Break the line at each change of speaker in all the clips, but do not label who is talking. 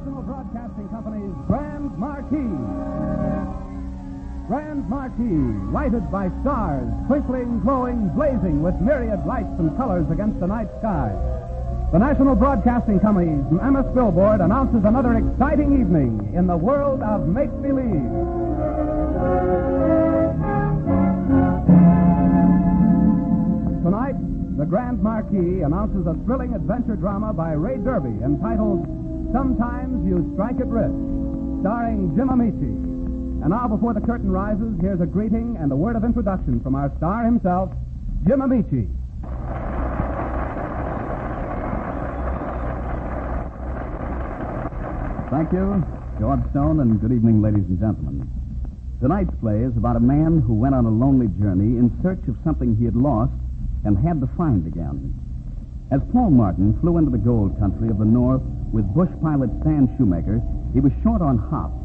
National Broadcasting Company's Grand Marquee. Grand Marquee, lighted by stars, twinkling, glowing, blazing with myriad lights and colors against the night sky. The National Broadcasting Company's mammoth billboard announces another exciting evening in the world of make-believe. Tonight, the Grand Marquee announces a thrilling adventure drama by Ray Derby entitled Sometimes You Strike It Rich, starring Jim Amici. And now, before the curtain rises, here's a greeting and a word of introduction from our star himself, Jim Amici.
Thank you, George Stone, and good evening, ladies and gentlemen. Tonight's play is about a man who went on a lonely journey in search of something he had lost and had to find again. As Paul Martin flew into the gold country of the North with bush pilot Stan Shoemaker, he was short on hops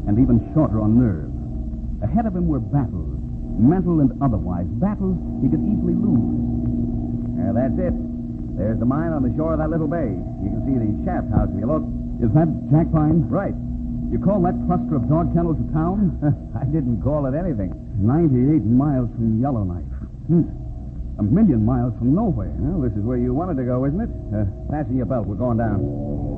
and even shorter on nerve. Ahead of him were battles, mental and otherwise, battles he could easily lose.
That's it. There's the mine on the shore of that little bay. You can see the shaft house if you look.
Is that Jack Pine?
Right.
You call that cluster of dog kennels a town?
I didn't call it anything.
98 miles from Yellowknife. A million miles from nowhere.
Well, this is where you wanted to go, isn't it? Fasten your belt. We're going down.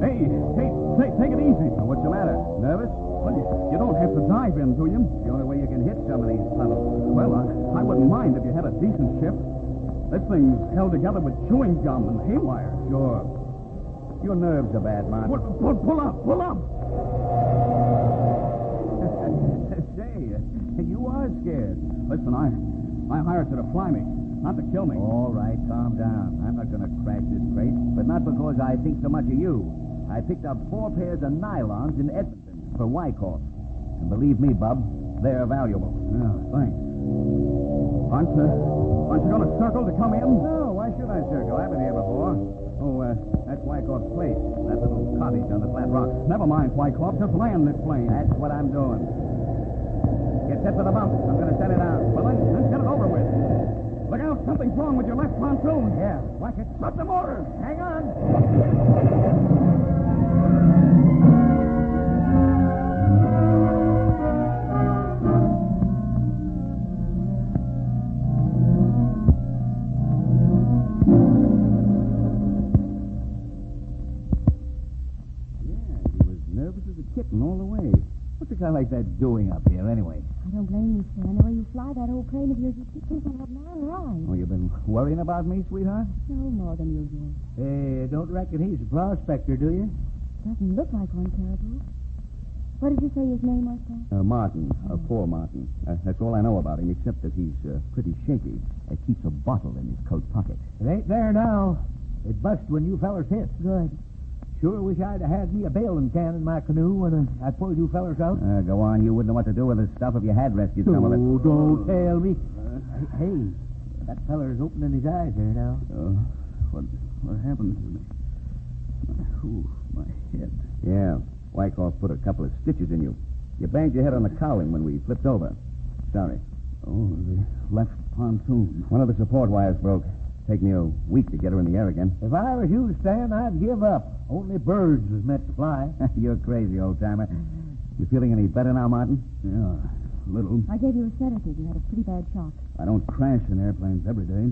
Hey, take it easy.
What's the matter? Nervous?
Well, you don't have to dive in, do you?
The only way you can hit some of these tunnels.
Well, I wouldn't mind if you had a decent ship. This thing's held together with chewing gum and haywire.
Sure. Your nerves are bad, Martin.
Pull up.
Say, you are scared.
Listen, I hired you to fly me, not to kill me.
All right, calm down. I'm not going to crash this crate, but not because I think so much of you. I picked up 4 pairs of nylons in Edmonton for Wyckoff. And believe me, Bub, they're valuable.
Yeah, thanks. Aren't you going to circle to come in?
No, why should I circle? I've been here before. Oh, that's Wyckoff's place. That little cottage on the flat rock.
Never mind, Wyckoff. Just land this plane.
That's what I'm doing. Get set for the bump. I'm going to set it out.
Well, then get it over with. Look out, something's wrong with your left pontoon.
Yeah, watch it.
Stop the motor.
Hang on. Kitten all the way. What's a guy like that doing up here, anyway?
I don't blame you, Stan. The way you fly that old plane of yours, you keep thinking of man right.
Oh, you've been worrying about me, sweetheart?
No more than usual.
Hey, don't reckon he's a prospector, do you?
Doesn't look like one, Caribou. What did you say his name was, Stan?
Martin. Poor Martin. That's all I know about him, except that he's pretty shaky. He keeps a bottle in his coat pocket. It ain't there now. It bust when you fellers hit.
Good.
Sure wish I'd have had me a bailing can in my canoe when I pulled you fellers out. Go on. You wouldn't know what to do with this stuff if you had rescued some of it. Oh, don't tell me. Hey, that feller's opening his eyes there now.
What happened to me? Ooh, my head.
Yeah. Wyckoff put a couple of stitches in you. You banged your head on the cowling when we flipped over. Sorry.
Oh, the left pontoon.
One of the support wires broke. Take me a week to get her in the air again.
If I was you, Stan, I'd give up. Only birds was meant to fly.
You're crazy, old-timer. You feeling any better now, Martin?
Yeah, a little.
I gave you a sedative. You had a pretty bad shock.
I don't crash in airplanes every day.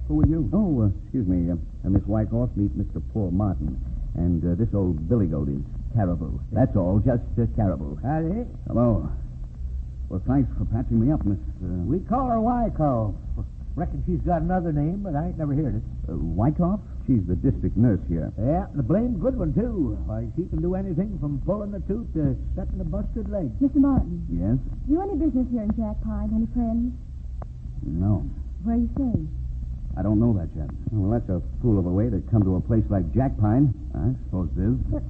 Who are you?
Oh, excuse me. Miss Wyckoff, meet Mr. Paul Martin. And this old billy goat is Caribou. That's all, just Caribou.
Howdy.
Hello. Well, thanks for patching me up, Miss...
We call her Wyckoff. Reckon she's got another name, but I ain't never heard it.
Wyckoff? She's the district nurse here.
Yeah, and a blame good one, too. Why, she can do anything from pulling the tooth to setting a busted leg.
Mr. Martin.
Yes?
You any business here in Jack Pine? Any friends?
No.
Where are you staying?
I don't know that yet. Well, that's a fool of a way to come to a place like Jack Pine. I suppose it is.
But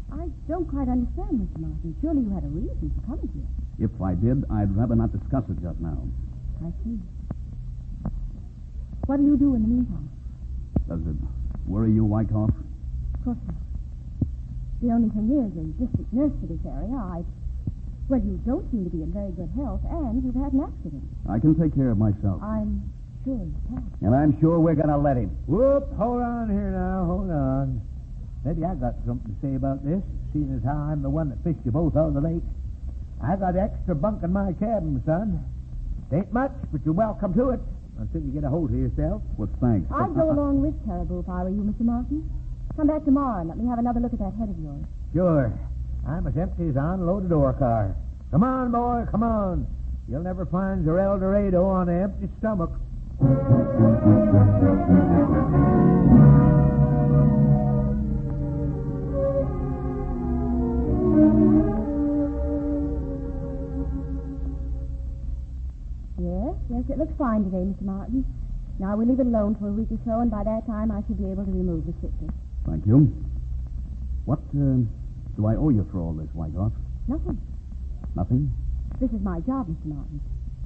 I don't quite understand, Mr. Martin. Surely you had a reason for coming here.
If I did, I'd rather not discuss it just now.
I see. What do you do in the meantime?
Does it worry you, Wyckoff?
Of course not. The only thing is, as district nurse for this area, well, you don't seem to be in very good health, and you've had an accident.
I can take care of myself.
I'm sure you can.
And I'm sure we're going to let him.
Whoop, hold on here now, hold on. maybe I got something to say about this, seeing as how I'm the one that fished you both out of the lake. I got extra bunk in my cabin, son. It ain't much, but you're welcome to it until you get a hold of yourself.
Well, thanks.
I'd go along with Caribou if I were you, Mr. Martin. Come back tomorrow and let me have another look at that head of yours.
Sure. I'm as empty as an unloaded ore car. Come on, boy, come on. You'll never find your El Dorado on an empty stomach.
Yes, it looks fine today, Mr. Martin. Now, we'll leave it alone for a week or so, and by that time I should be able to remove the sickness.
Thank you. What do I owe you for all this, Wyckoff?
Nothing.
Nothing?
This is my job, Mr. Martin.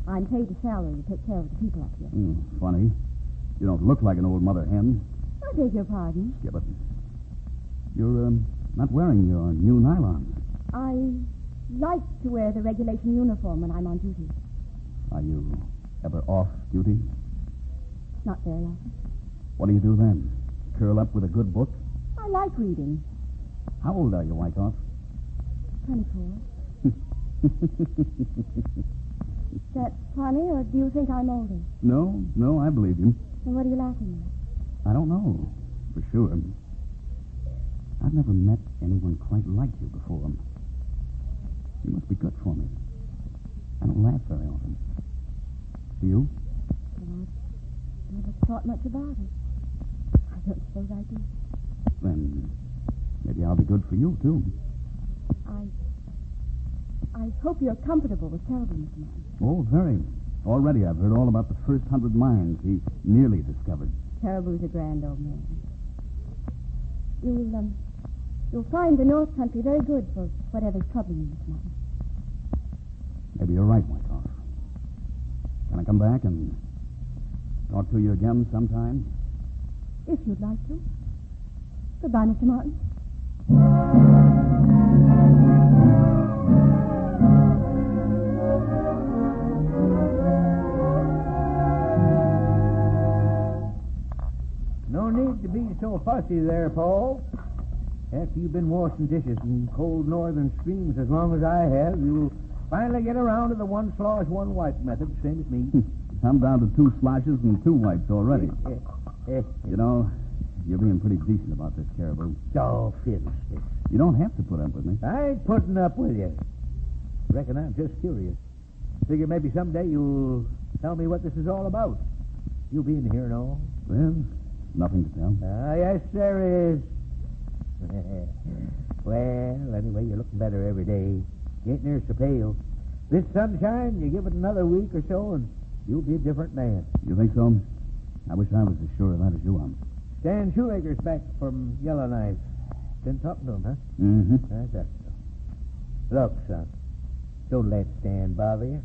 I'm paid a salary to take care of the people up here.
Funny. You don't look like an old mother hen.
I beg your pardon.
Yeah, but you're not wearing your new nylons.
I like to wear the regulation uniform when I'm on duty.
Are you ever off duty?
Not very often.
What do you do then? Curl up with a good book?
I like reading.
How old are you, Wyckoff?
24. Is that funny, or do you think I'm older?
No, I believe you.
Then what are you laughing
I don't know, for sure. I've never met anyone quite like you before. You must be good for me. I don't laugh very often. Do you?
Well, I never thought much about it. I don't suppose I do.
Then maybe I'll be good for you, too.
I hope you're comfortable with Caribou, Mr. Martin.
Oh, very. Already I've heard all about the first 100 mines he nearly discovered.
Caribou's a grand old man. You'll find the North Country very good for whatever's troubling you, Mr. Martin.
Maybe you're right, Wyckoff. Can I come back and talk to you again sometime?
If you'd like to. Goodbye, Mr. Martin.
No need to be so fussy there, Paul. After you've been washing dishes in cold northern streams as long as I have, you'll finally get around to the one slosh, one wipe method, same as me.
I'm down to 2 sloshes and 2 wipes already. You know, you're being pretty decent about this, Caribou.
Oh, fiddlesticks.
You don't have to put up with me.
I ain't putting up with you. Reckon I'm just curious. Figure maybe someday you'll tell me what this is all about. You being here and all.
Well, nothing to tell.
Yes, there is. Well, anyway, you're looking better every day. You ain't near so pale. This sunshine, you give it another week or so, and you'll be a different man.
You think so? I wish I was as sure of that as you are.
Stan Shoemaker's back from Yellowknife. Been talking to him, huh?
Mm-hmm.
That's that. Look, son, don't let Stan bother you.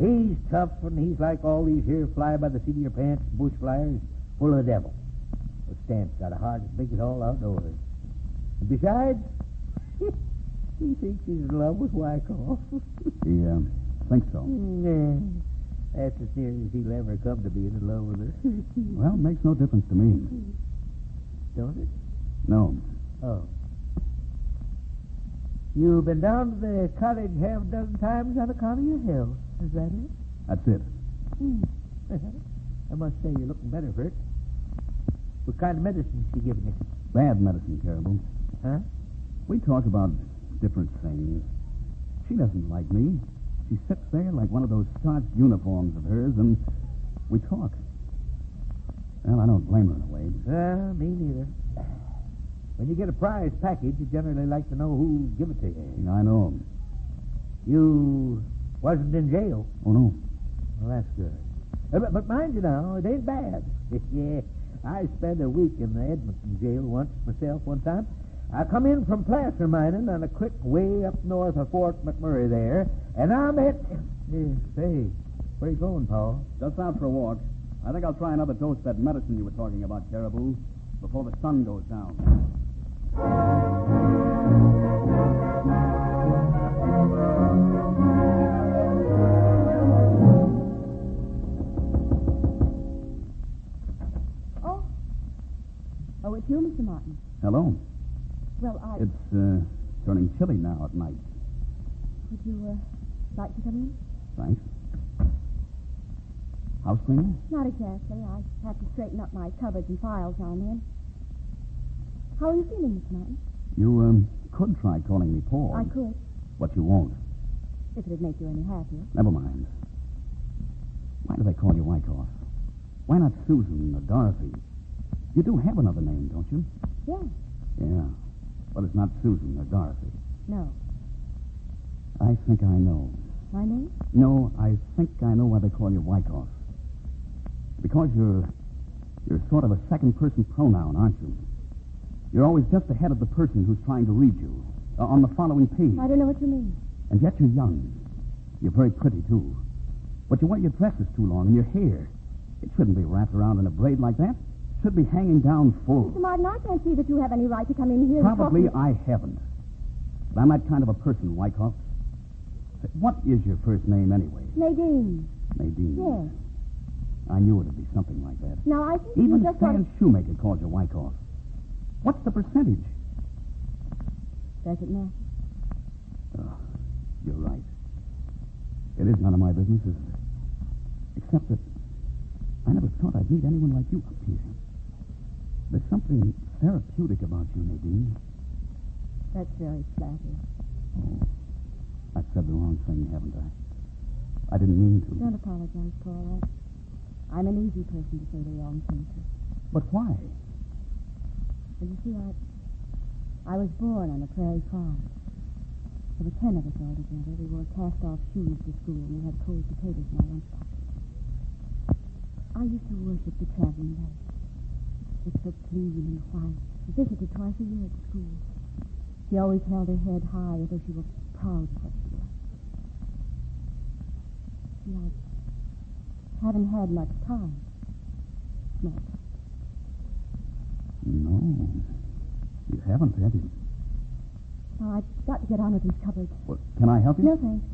He's tough, and he's like all these here fly-by-the-seat-of-your-pants bush flyers, full of the devil. But Stan's got a heart as big as all outdoors. And besides, he thinks he's in love with Wyckoff.
He thinks so.
Yeah, that's as near as he'll ever come to being in love with her.
Well, it makes no difference to me.
Don't it?
No.
Oh. You've been down to the cottage half a dozen times on account of your health. Is that it?
That's it.
I must say you're looking better for it. What kind of medicine is she giving you?
Bad medicine, Caribou.
Huh?
We talk about different things. She doesn't like me. She sits there like one of those starched uniforms of hers, and we talk. Well, I don't blame her in a way.
Me neither. When you get a prize package, you generally like to know who give it to you.
I know.
You wasn't in jail.
Oh, no.
Well, that's good. But mind you now, it ain't bad. Yeah, I spent a week in the Edmonton jail once myself one time. I come in from placer mining on a creek way up north of Fort McMurray there, and I met... Say, where you going, Paul?
Just out for a walk. I think I'll try another dose of that medicine you were talking about, Caribou, before the sun goes down.
Oh, it's you, Mr. Martin.
Hello.
Well,
It's turning chilly now at night.
Would you like to come in?
Thanks. House cleaning?
Not exactly. I have to straighten up my cupboards and files now and then. How are you feeling this morning?
You could try calling me Paul.
I could,
But you won't.
if it'd make you any happier.
Never mind. Why do they call you Wyckoff? Why not Susan or Dorothy? You do have another name, don't you?
Yeah.
Yeah. But it's not Susan or Dorothy.
No.
I think I know.
My name?
No, I think I know why they call you Wyckoff. Because you're sort of a second-person pronoun, aren't you? You're always just ahead of the person who's trying to read you. On the following page.
I don't know what you mean.
And yet you're young. You're very pretty, too. But you wear your dresses too long, and your hair. It shouldn't be wrapped around in a braid like that. It should be hanging down full.
Mr. Martin, I can't see that you have any right to come in here
Probably
and talk
I haven't. But I'm that kind of a person, Wyckoff. What is your first name, anyway?
Nadine.
Nadine.
Yes.
I knew it'd be something like that.
Now, I think
Even
you just
Stan Shoemaker calls you Wyckoff. What's the percentage?
Does it matter?
Oh, you're right. It is none of my business, is it? Except that I never thought I'd meet anyone like you up here. There's something therapeutic about you, Nadine.
That's very flattering.
Oh, I've said the wrong thing, haven't I? I didn't mean to.
Don't apologize, Paul. I'm an easy person to say the wrong thing to.
But why?
Well, you see, I was born on a prairie farm. There were 10 of us all together. We wore cast-off shoes to school, and we had cold potatoes in our lunchbox. I used to worship the traveling nurse. It's so clean and white. She visited twice a year at the school. She always held her head high as though she were proud of what she was. See, I haven't had much time. No.
No. You haven't, have you?
Now, I've got to get on with these cupboards.
Well, can I help you?
No, thanks.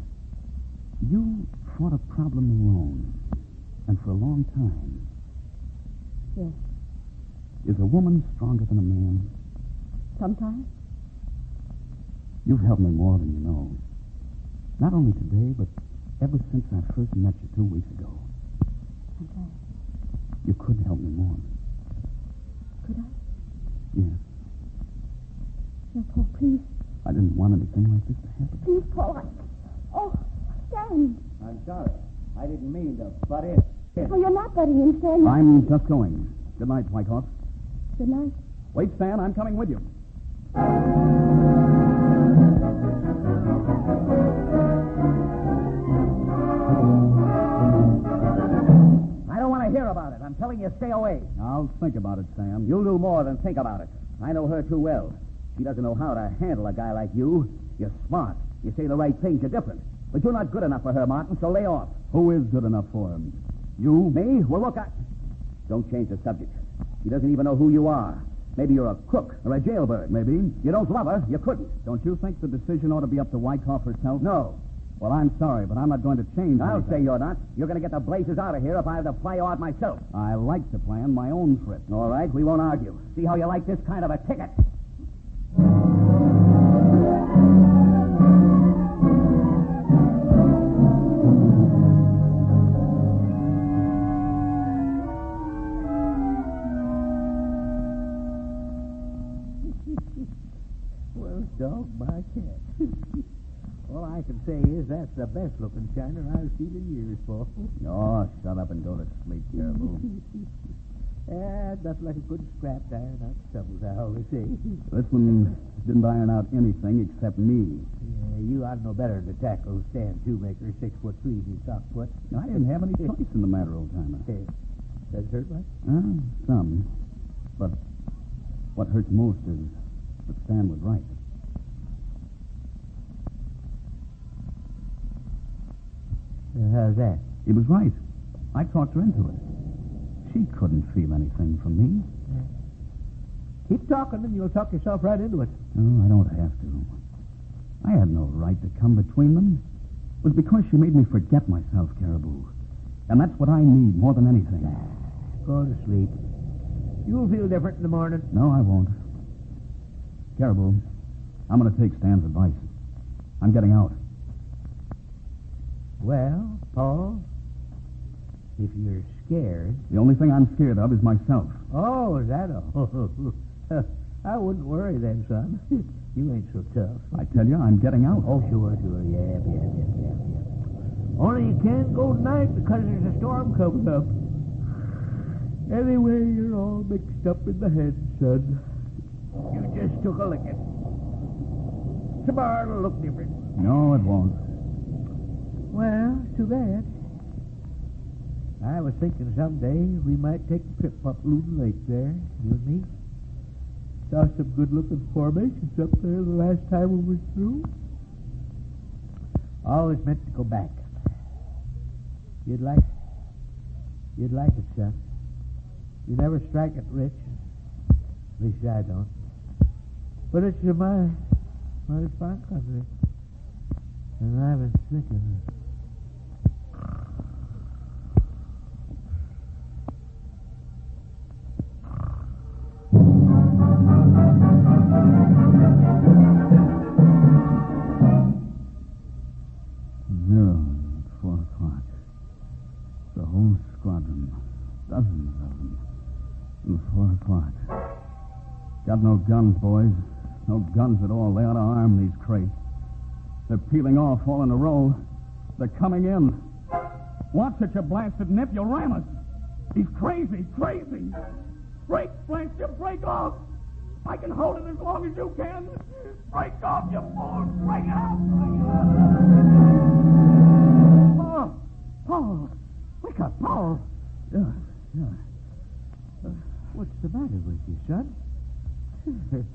You fought a problem alone, and for a long time.
Yes.
Is a woman stronger than a man?
Sometimes.
You've helped me more than you know. Not only today, but ever since I first met you 2 weeks ago.
I'm glad.
You could help me more.
Could I?
Yes.
No, Paul, please.
I didn't want anything like this to happen.
Please, Paul. Oh, Stan.
I'm sorry. I didn't mean to butt in.
Oh, you're not butting in, Stan.
I'm just going. Good night, Wyckoff.
Good night.
Wait, Stan, I'm coming with you.
I don't want to hear about it. I'm telling you, stay away.
I'll think about it, Sam.
You'll do more than think about it. I know her too well. She doesn't know how to handle a guy like you. You're smart. You say the right things. You're different. But you're not good enough for her, Martin, so lay off.
Who is good enough for him? You?
Me? Well, look, Don't change the subject. She doesn't even know who you are. Maybe you're a crook or a jailbird.
Maybe.
You don't love her. You couldn't.
Don't you think the decision ought to be up to Wyckoff herself?
No.
Well, I'm sorry, but I'm not going to change
I'll
anything.
say you're not. You're going to get the blazes out of here if I have to fly you out myself.
I like to plan my own trip.
All right, we won't argue. See how you like this kind of a ticket.
Well, dog my cat. All I can say is that's the best-looking shiner I've seen in years, Paul.
Oh, shut up and go to sleep, Caribou.
Nothing like a good scrap to iron out troubles, I always say.
This one didn't iron out anything except me.
Yeah, you ought to know better than to tackle Stan Shoemaker, 6'3" in his sock foot.
I didn't have any choice in the matter, old timer.
Does it hurt much?
Some. But what hurts most is that Stan was right.
How's that?
He was right. I talked her into it. She couldn't feel anything from me.
Keep talking and you'll talk yourself right into it.
No, I don't have to. I had no right to come between them. It was because she made me forget myself, Caribou. And that's what I need more than anything.
Go to sleep. You'll feel different in the morning.
No, I won't. Caribou, I'm going to take Stan's advice. I'm getting out.
Well, Paul, if you're scared...
The only thing I'm scared of is myself.
Oh, is that all? I wouldn't worry then, son. You ain't so tough.
I tell you, I'm getting out.
Oh, sure. Yeah. Only you can't go tonight because there's a storm coming up. Anyway, you're all mixed up in the head, son. You just took a licking. Tomorrow it'll look different.
No, it won't.
Well, it's too bad. I was thinking someday we might take a trip up Loon Lake there, you and me. Saw some good-looking formations up there the last time we were through. Always meant to go back. You'd like it, son. You never strike it rich. At least I don't. But it's a mighty fine country. And I was thinking...
Zero at 4 o'clock. The whole squadron. Dozens of them. And 4 o'clock. Got no guns, boys. No guns at all. They ought to arm these crates. They're peeling off all in a row. They're coming in. Watch it, you blasted nip. You'll ram us. He's crazy. Break, blast you, break off. I can hold it as long as you can. Break off, you fools. Break it off.
Paul! Wake up, Paul!
Yeah.
What's the matter with you, son? You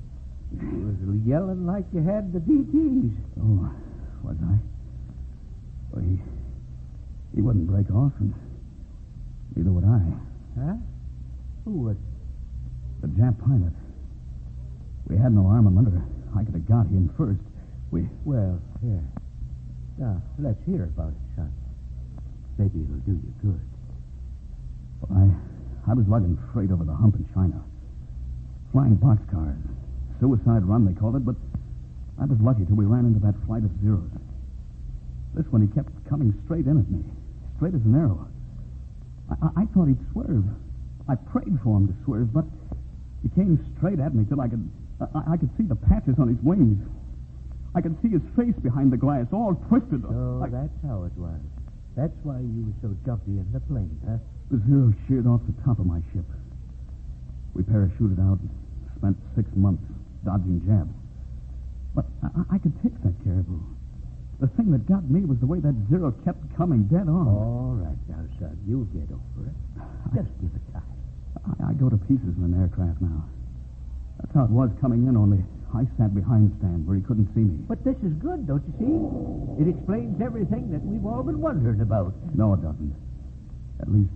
was yelling like you had the DTs.
Oh, was I? Well, he wouldn't break off, and neither would I.
Huh? Who would?
The Jap pilot. We had no armament, or I could have got him first.
Well, here. Now, let's hear about it, son. Maybe it'll do you good.
Well, I was lugging freight over the hump in China. Flying boxcars. Suicide run, they called it, but I was lucky till we ran into that flight of Zeros. This one, he kept coming straight in at me. Straight as an arrow. I thought he'd swerve. I prayed for him to swerve, but he came straight at me till I could see the patches on his wings. I could see his face behind the glass, all twisted.
Oh, that's how it was. That's why you were so jumpy in the plane, huh?
The Zero sheared off the top of my ship. We parachuted out and spent 6 months dodging Jabs. But I could take that Caribou. The thing that got me was the way that Zero kept coming dead on.
All right now, son. You'll get over it. Just give it time.
I go to pieces in an aircraft now. That's how it was coming in, only I sat behind Stan where he couldn't see me.
But this is good, don't you see? It explains everything that we've all been wondering about.
No, it doesn't. At least,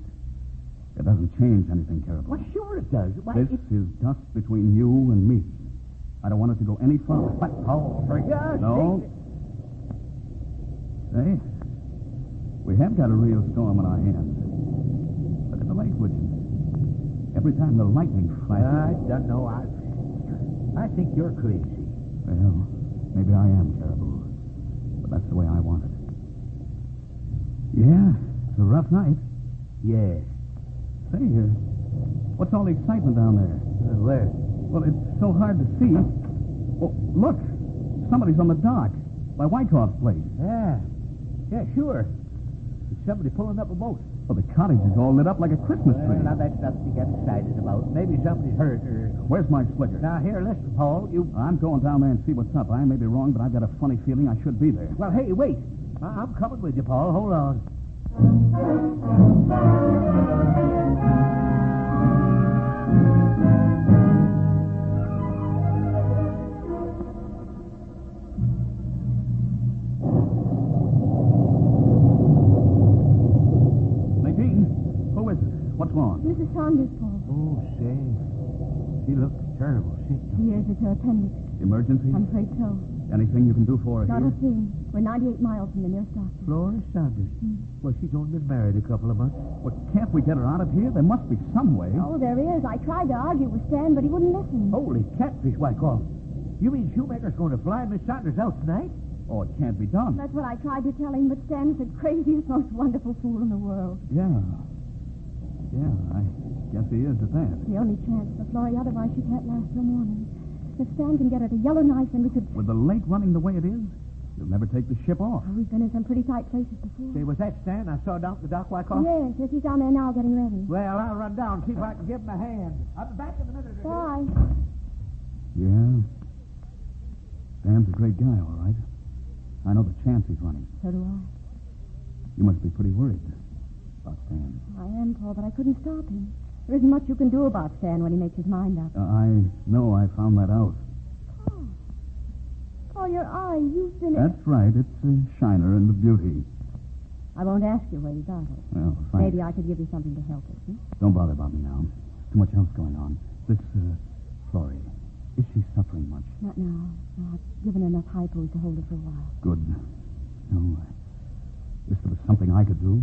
it doesn't change anything, Caribou.
Well, sure it does.
This is dust between you and me. I don't want it to go any further.
But, Paul, for gosh
No.
sake...
Hey, we have got a real storm on our hands. Look at the lake, would you? Every time the lightning flashes...
I don't know. I think you're crazy.
Well, maybe I am, Caribou. But that's the way I want it. Yeah, it's a rough night.
Yeah.
Say, what's all the excitement down there?
Where?
Well, it's so hard to see. Oh, look. Somebody's on the dock by Wyckoff's place.
Yeah, sure. It's somebody pulling up a boat.
Well, the cottage is all lit up like a Christmas tree.
Now, that's nothing to get excited about. Maybe somebody's hurt or...
Where's my slicker?
Now, here, listen, Paul.
I'm going down there and see what's up. I may be wrong, but I've got a funny feeling I should be there.
Well, hey, wait. I'm coming with you, Paul. Hold on.
What's wrong?
Mrs. Saunders, Paul.
Oh, say. She looks terrible, sick.
Yes, it's her appendix.
Emergency?
I'm afraid so.
Anything you can do for her
Not
here?
a thing. We're 98 miles from the nearest doctor.
Flora Saunders. Well, she's only been married a couple of months.
Well, can't we get her out of here? There must be some way.
Oh, there is. I tried to argue with Stan, but he wouldn't listen.
Holy catfish, Wyckoff. You mean Shoemaker's going to fly Miss Saunders out tonight?
Oh, it can't be done.
That's what I tried to tell him, but Stan's the craziest, most wonderful fool in the world.
Yeah. Yeah, I guess he is at that.
The only chance for Florrie, otherwise she can't last till morning. If Stan can get her to Yellowknife, then we could...
With the lake running the way it is, you'll never take the ship off.
Oh, we've been in some pretty tight places before.
Say, was that Stan I saw down at the dock, Wyckoff?
Yes, he's down there now getting ready.
Well, I'll run down and see if I can give him a hand. I'll be back in a minute or two.
Bye.
Yeah. Stan's a great guy, all right. I know the chance he's running.
So do I.
You must be pretty worried about Stan.
I am, Paul, but I couldn't stop him. There isn't much you can do about Stan when he makes his mind up.
I know. I found that out.
Paul, your eye, you've been...
That's right. It's a shiner and a beauty.
I won't ask you where you got it.
Well, thanks.
Maybe I could give you something to help us.
Don't bother about me now. Too much else going on. This, Florrie, is she suffering much?
Not now. No, I've given her enough hypos to hold her for a while.
Good. No, if there was something I could do.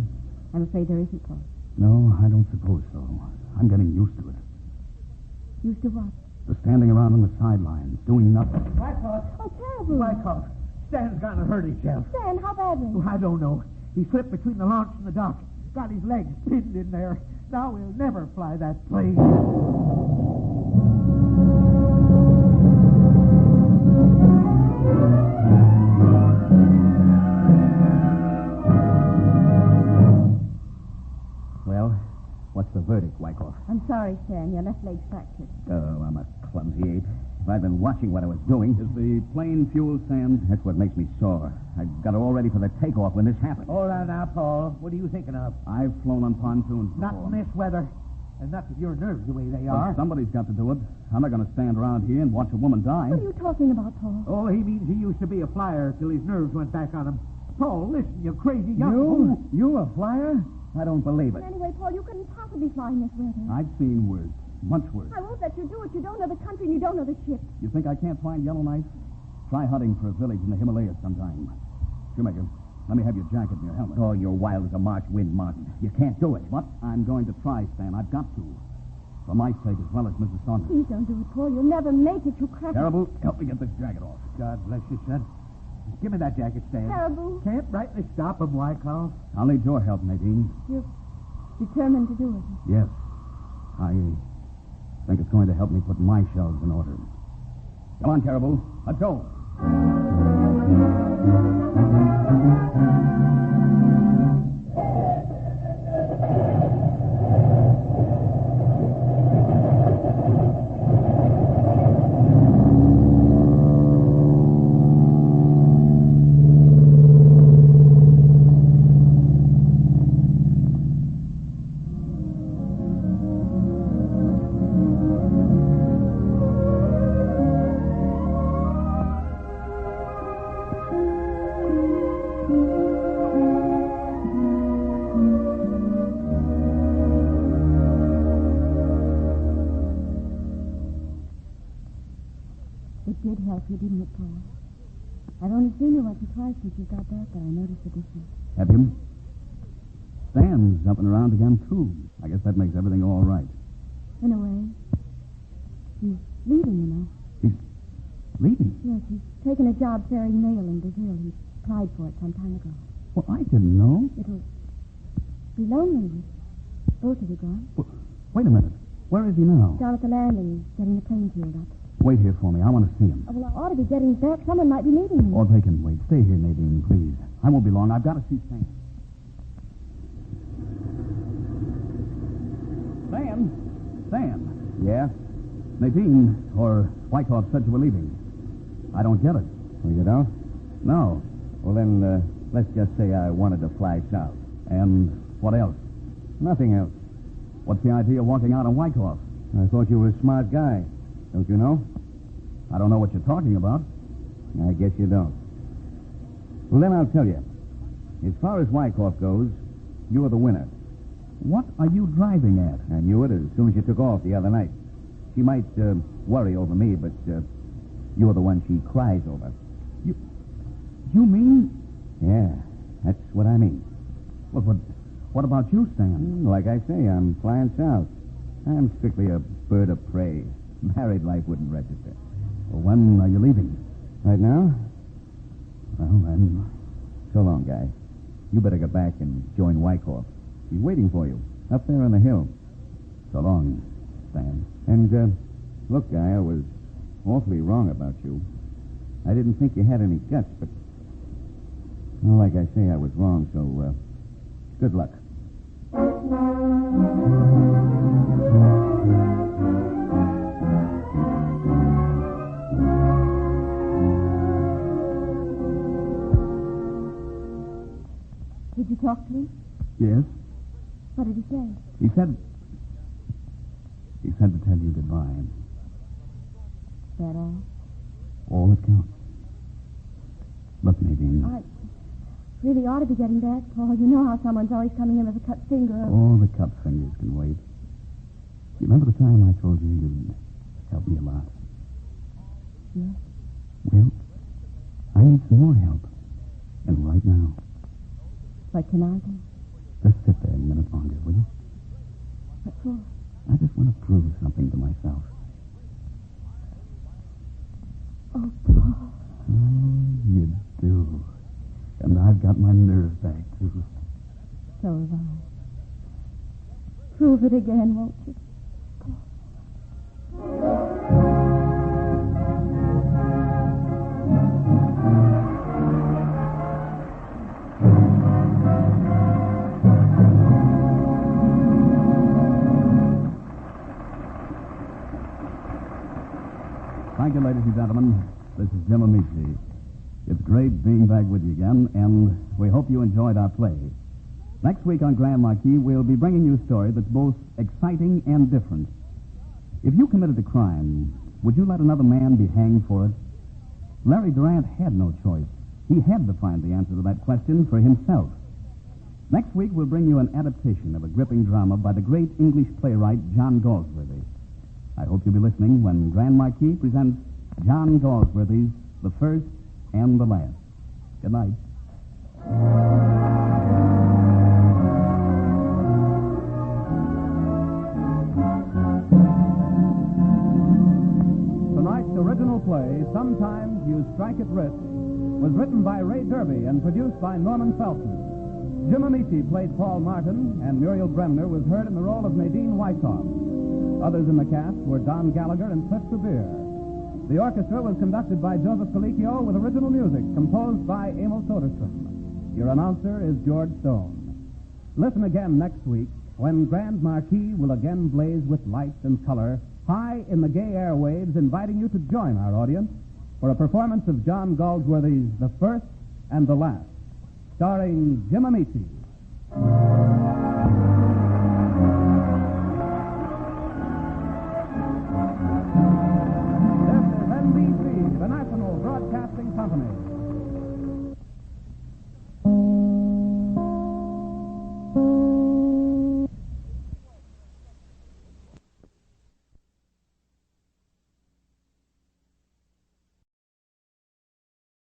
I'm afraid there isn't, Paul.
No, I don't suppose so. I'm getting used to it.
Used to what?
To standing around on the sidelines, doing nothing.
Wyckoff.
Oh, terrible.
Wyckoff. Stan's gonna hurt himself.
Stan, how badly?
Oh, I don't know. He slipped between the launch and the dock. Got his legs pinned in there. Now we'll never fly that plane.
Well, what's the verdict, Wyckoff?
I'm sorry, Stan. Your left leg's fractured.
Oh, I'm a clumsy ape. If I'd been watching what I was doing... Is the plane fuel, Sam? That's what makes me sore. I got it all ready for the takeoff when this happened.
Hold on now, Paul. What are you thinking of?
I've flown on pontoons
Not
before.
in this weather. And not with your nerves the way they
Well,
are.
somebody's got to do it. I'm not going to stand around here and watch a woman die.
What are you talking about, Paul?
Oh, he means he used to be a flyer till his nerves went back on him. Paul, listen, you crazy young
You?
fool.
You a flyer? I don't believe it.
But anyway, Paul, you couldn't possibly fly in this weather.
I've seen worse. Much worse.
I won't let you do it. You don't know the country and you don't know the ship.
You think I can't find Yellowknife? Try hunting for a village in the Himalayas sometime. Shoemaker, let me have your jacket and your helmet. Oh, you're wild as a March wind, Martin. You can't do it. But I'm going to try, Stan. I've got to. For my sake as well as Mrs. Saunders.
Please don't do it, Paul. You'll never make it. You crack.
Terrible, help me get this jacket off.
God bless you, son. Just give me that jacket, Stan.
Terrible.
Can't rightly stop him, Wyckoff.
I'll need your help, Nadine.
You're determined to do it.
Yes. I think it's going to help me put my shelves in order. Come on, Caribou. Let's go.
It did help you, didn't it, Paul? I've only seen you once or twice since you got back, but I noticed the difference.
Have you? Stan's jumping around again, too. I guess that makes everything all right.
In a way. He's leaving, you know.
He's leaving?
Yes, he's taken a job ferrying mail in Brazil. He applied for it some time ago.
Well, I didn't know.
It'll be lonely with both of you gone.
Well, wait a minute. Where is he now?
Down at the landing, getting the plane fueled up.
Wait here for me. I want to see him.
Oh, well, I ought to be getting back. Someone might be needing me.
Oh, they can wait. Stay here, Nadine, please. I won't be long. I've got to see Stan. Stan?
Yeah?
Nadine, or Wyckoff said you were leaving. I don't get it.
Well, you don't?
No.
Well, then, let's just say I wanted to fly south.
And what else?
Nothing else.
What's the idea of walking out on Wyckoff?
I thought you were a smart guy. Don't you know?
I don't know what you're talking about.
I guess you don't. Well, then I'll tell you. As far as Wyckoff goes, you're the winner.
What are you driving at?
I knew it as soon as you took off the other night. She might worry over me, but you're the one she cries over.
You mean?
Yeah, that's what I mean.
Well, but what about you, Stan?
Like I say, I'm flying south. I'm strictly a bird of prey. Married life wouldn't register.
Well, when are you leaving?
Right now?
Well, then, so long, guy. You better get back and join Wyckoff. He's waiting for you, up there on the hill. So long, Stan.
And, look, Guy, I was awfully wrong about you. I didn't think you had any guts, but... Well, like I say, I was wrong, so, good luck.
Did you talk to him?
Yes?
What did he say?
He said to tell you goodbye.
That all?
All that counts. Look, Nadine.
I really ought to be getting back, Paul. You know how someone's always coming in with a cut finger.
All the cut fingers can wait. You remember the time I told you you'd help me a lot?
Yes.
Well, I need some more help. And right now.
What can I do?
Just sit there a minute longer, will you?
What for?
I just want to prove something to myself.
Oh, Paul.
Oh, you do. And I've got my nerve back, too.
So have I. Prove it again, won't you?
Thank you, ladies and gentlemen. This is Jim Amici. It's great being back with you again, and we hope you enjoyed our play. Next week on Grand Marquee, we'll be bringing you a story that's both exciting and different. If you committed a crime, would you let another man be hanged for it? Larry Durant had no choice. He had to find the answer to that question for himself. Next week, we'll bring you an adaptation of a gripping drama by the great English playwright John Galsworthy. I hope you'll be listening when Grand Marquee presents John Galsworthy's The First and the Last. Good night.
Tonight's original play, Sometimes You Strike It Rich, was written by Ray Derby and produced by Norman Felton. Jim Amici played Paul Martin, and Muriel Bremner was heard in the role of Nadine Wyckoff. Others in the cast were Don Gallagher and Cliff Sevier. The orchestra was conducted by Joseph Colicchio with original music composed by Emil Soderstrom. Your announcer is George Stone. Listen again next week when Grand Marquee will again blaze with light and color high in the gay airwaves, inviting you to join our audience for a performance of John Galsworthy's The First and the Last, starring Jim Amici. This is NBC, the National Broadcasting Company.